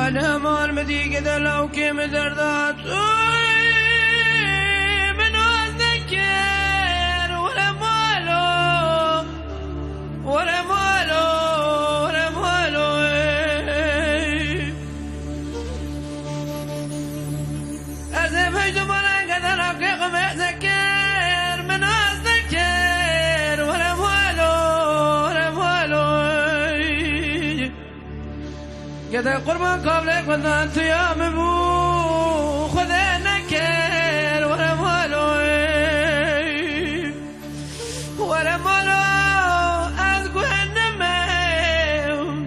همان مدی دلو که مدردات من أذكر ولا مالو ولا مالو ولا مالو أذهب هجم ولا قدر أبقى أذكر من أذكر ولا مالو ولا مالو قد قربان قبلك وذنت يا مبو خذ نكر ولا مالو ولا مالو أذكو النمى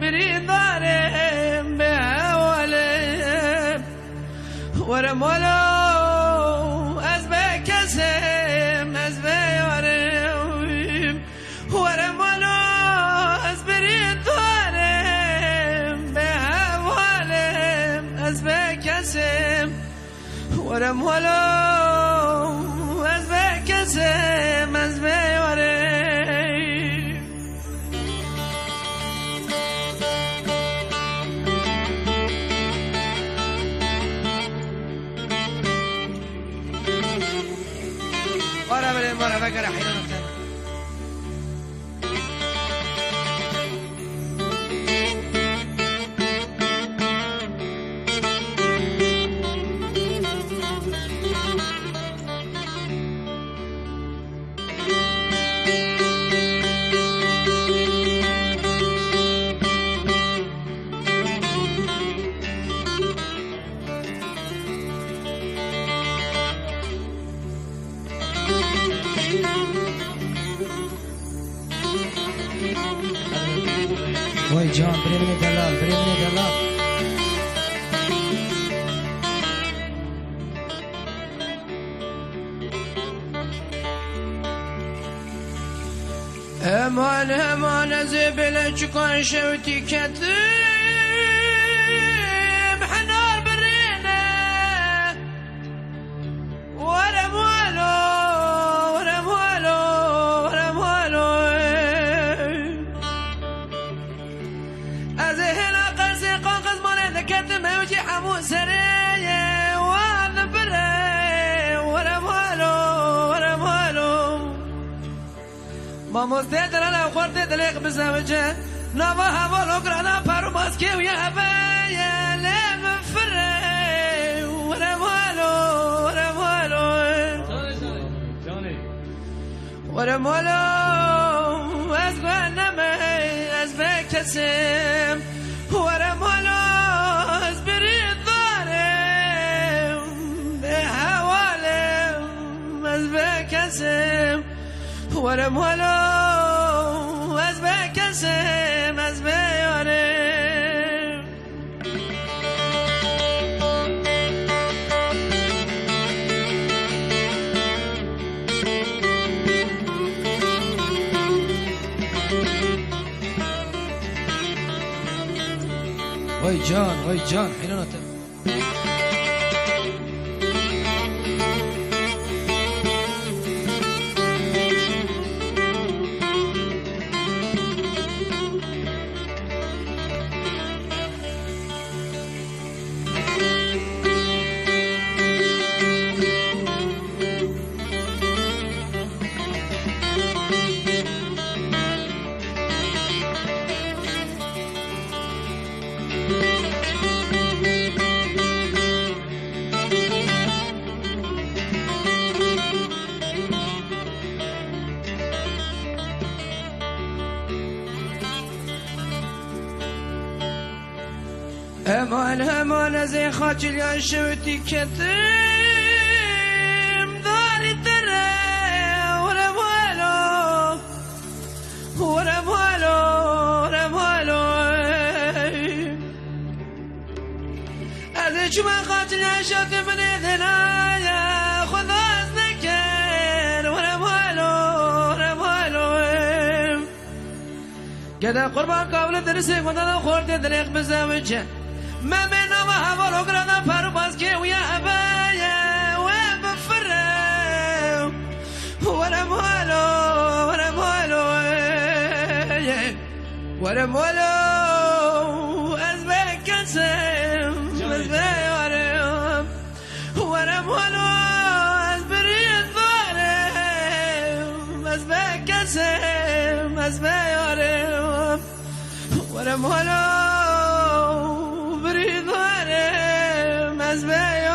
بريد ظالم بأولم ولا مالو أزبك اسم أزبك يورم ولا مالو أزبريد ظالم بأولم أزبك اسم ولا مالو أزبك اسم أزبك يورم ورا بلين ورا بقرا حيران اختار وای جان بریم دلال بریم دلال همان همان زبلة چکن شوتی کتم حنار برينا ولا موالو ولا موالو ولا موالو أزهنا قرصي قنقز مالي ذكرتم هوجي حمو سرية وانا بري ولا موالو ولا موالو ما مستدر انا خورت دلق بزوجه نوا هوا لقرانا پرو ماسکه و یا هوا لم فره ولا مالو ولا مالو ولا مالو از گوانم از بکسم ولا مالو از برید دارم به حوالم از بکسم ولا مالو از بکسم از بیارم وای جان حیرانتم همان زي خاطر يا شوتي كتم داري ترى ولا مالو ولا مالو ولا مالو أذي شو ما خاطر يا شوتي من إذنايا خذ أذكر ولا مالو ولا مالو كذا قربان قبل درسك وانا خورت دريق بزوجه ما من هوا لقرانا پرو ماسکه و یا هوا وبفره ولا مالو ولا مالو ولا مالو از بکسم ورم ولو از برید وارم از بکسم از بیارم ورم ولو برید وارم از بیارم